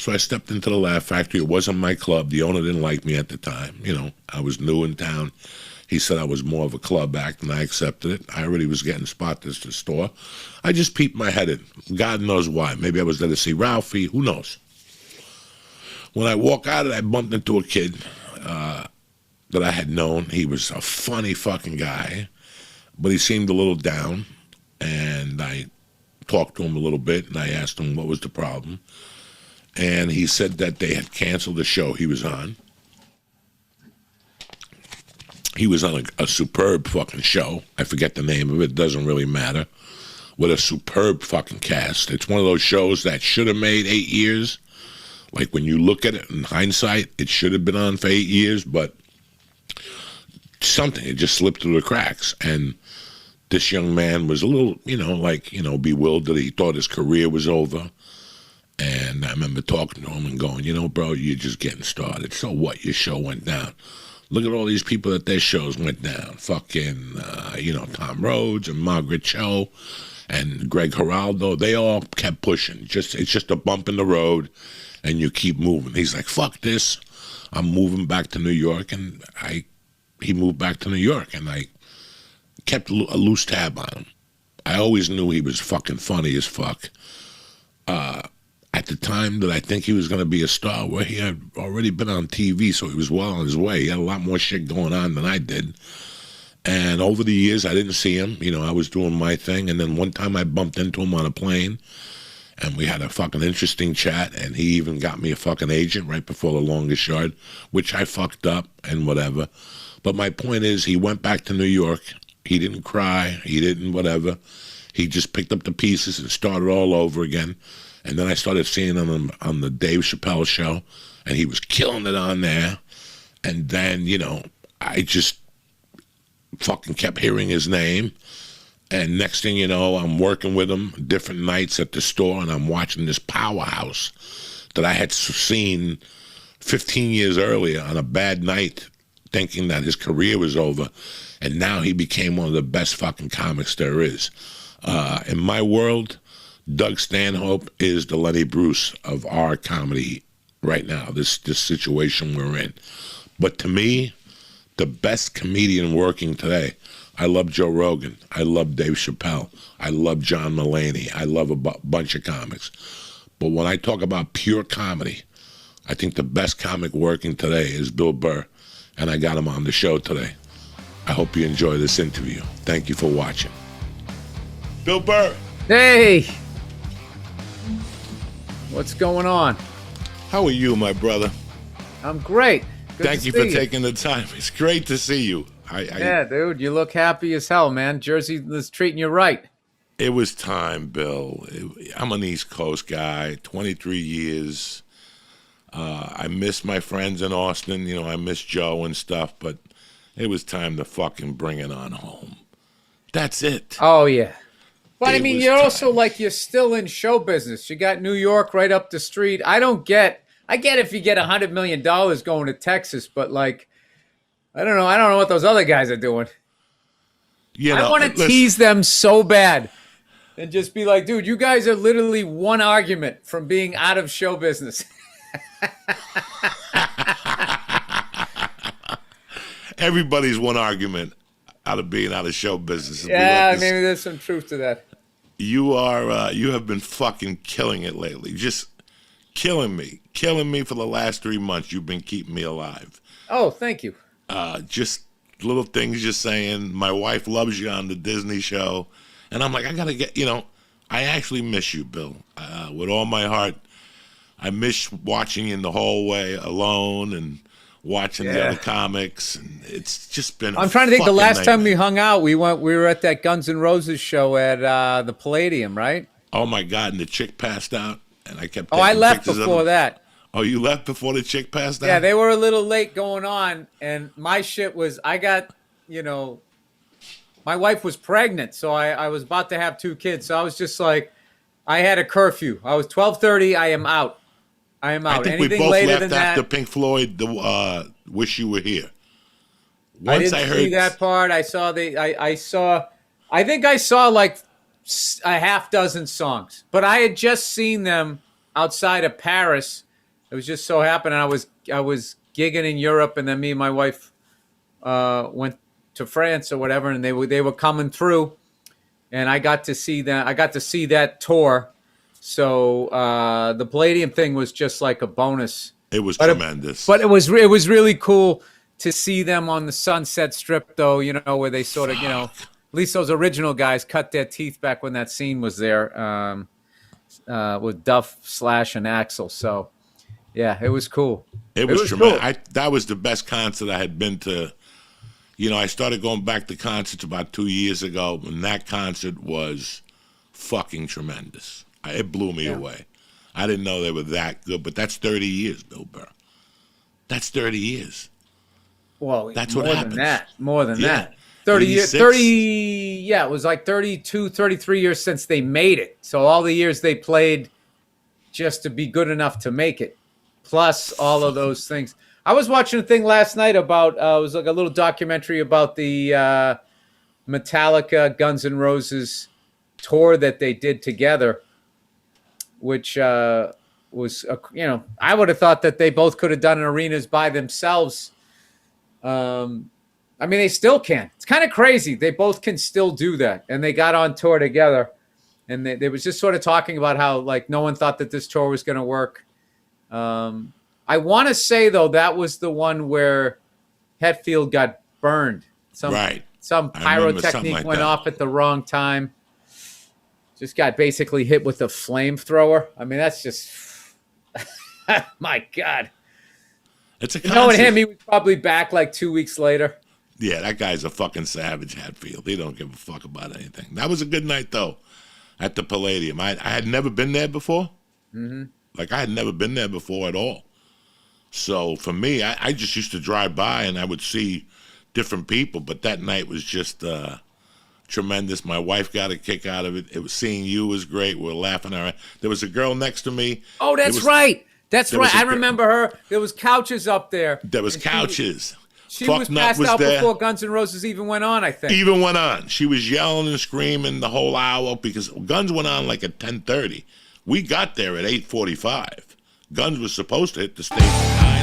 So I stepped into the Laugh Factory. It wasn't my club. The owner didn't like me at the time. You know, I was new in town. He said I was more of a club act, and I accepted it. I already was getting spots at the store. I just peeped my head in. God knows why. Maybe I was there to see Ralphie. Who knows? When I walk out of it, I bumped into a kid that I had known. He was a funny fucking guy, but he seemed a little down. And I talked to him a little bit, and I asked him what was the problem. And he said that they had canceled the show he was on. He was on a superb fucking show. I forget the name of it. Doesn't really matter. With a superb fucking cast. It's one of those shows that should have made 8 years. Like when you look at it in hindsight, it should have been on for 8 years, but something, it just slipped through the cracks. And this young man was a little, bewildered. He thought his career was over. And I remember talking to him and going, bro, you're just getting started. So what? Your show went down. Look at all these people that their shows went down. Fucking, Tom Rhodes and Margaret Cho and Greg Giraldo. They all kept pushing. It's just a bump in the road, and you keep moving. He's like, fuck this. I'm moving back to New York. And he moved back to New York, and I kept a loose tab on him. I always knew he was fucking funny as fuck. At the time that I think he was going to be a star, where he had already been on TV, so he was well on his way. He had a lot more shit going on than I did. And over the years, I didn't see him. I was doing my thing. And then one time I bumped into him on a plane, and we had a fucking interesting chat, and he even got me a fucking agent right before the longest yard, which I fucked up and whatever. But my point is, he went back to New York. He didn't cry. He didn't whatever. He just picked up the pieces and started all over again. And then I started seeing him on the Dave Chappelle show, and he was killing it on there. And then, I just fucking kept hearing his name. And next thing you know, I'm working with him different nights at the store, and I'm watching this powerhouse that I had seen 15 years earlier on a bad night, thinking that his career was over. And now he became one of the best fucking comics there is. In my world, Doug Stanhope is the Lenny Bruce of our comedy right now, this situation we're in. But to me, the best comedian working today, I love Joe Rogan. I love Dave Chappelle. I love John Mulaney. I love a bunch of comics. But when I talk about pure comedy, I think the best comic working today is Bill Burr, and I got him on the show today. I hope you enjoy this interview. Thank you for watching. Bill Burr. Hey! What's going on? How are you, my brother? I'm great. Thank you for taking the time. It's great to see you. Yeah, dude, you look happy as hell, man. Jersey is treating you right. It was time, Bill. I'm an East Coast guy, 23 years. I miss my friends in Austin. I miss Joe and stuff, but it was time to fucking bring it on home. That's it. Oh, yeah. But I mean, you're also like, you're still in show business. You got New York right up the street. I get if you get $100 million going to Texas, but like, I don't know what those other guys are doing. I want to tease them so bad and just be like, dude, you guys are literally one argument from being out of show business. Everybody's one argument out of being out of show business. Yeah, maybe there's some truth to that. You have been fucking killing it lately. Just killing me for the last 3 months. You've been keeping me alive. Oh, thank you. Just little things you're saying. My wife loves you on the Disney show. And I'm like, I got to get, I actually miss you, Bill. With all my heart. I miss watching you in the hallway alone and watching the other comics. And it's just been I'm trying to think the last time we hung out, we were at that Guns N' Roses show at the Palladium, right? Oh, my God. And the chick passed out. And I kept I left before that. Oh, you left before the chick passed out? Yeah, they were a little late going on, and my shit was, I got, my wife was pregnant, so I was about to have 2 kids, so I was just like, I had a curfew. I was 12:30, I am out. I think anything we both later left after Pink Floyd, Wish You Were Here. Once I didn't see that part. I think I saw like a half dozen songs, but I had just seen them outside of Paris It was just so happened I was gigging in Europe, and then me and my wife went to France or whatever, and they were coming through, and I got to see that. I got to see that tour. So the Palladium thing was just like a bonus. It was tremendous. But it was really cool to see them on the Sunset Strip, though. You know, where they sort of, at least those original guys cut their teeth back when that scene was there with Duff, Slash, and Axl. So yeah, it was cool. It was tremendous. Cool. That was the best concert I had been to. You know, I started going back to concerts about 2 years ago, and that concert was fucking tremendous. It blew me away. I didn't know they were that good, but that's 30 years, Bill Burr. That's 30 years. Well, that's what happens. More than that. 30 years. 30, yeah, it was like 32, 33 years since they made it. So all the years they played just to be good enough to make it, plus all of those things. I was watching a thing last night about, it was like a little documentary about the Metallica, Guns N' Roses tour that they did together, which was, I would have thought that they both could have done in arenas by themselves. I mean, they still can. It's kind of crazy. They both can still do that. And they got on tour together. And they was just sort of talking about how, like, no one thought that this tour was going to work. I want to say, though, that was the one where Hetfield got burned. Some pyrotechnic like went off at the wrong time. Just got basically hit with a flamethrower. I mean, that's just, my God. It's a concert. Knowing him, he was probably back like 2 weeks later. Yeah, that guy's a fucking savage, Hatfield. He don't give a fuck about anything. That was a good night, though, at the Palladium. I had never been there before. Mm-hmm. Like, I had never been there before at all. So, for me, I just used to drive by, and I would see different people. But that night was just tremendous. My wife got a kick out of it. It was seeing you was great. We were laughing around. There was a girl next to me. Oh, that's right. That's right. I remember her. There was couches up there. There was couches. She was passed out before Guns N' Roses even went on, I think. Even went on. She was yelling and screaming the whole hour because Guns went on like at 10:30. We got there at 8:45. Guns was supposed to hit the stage at 9.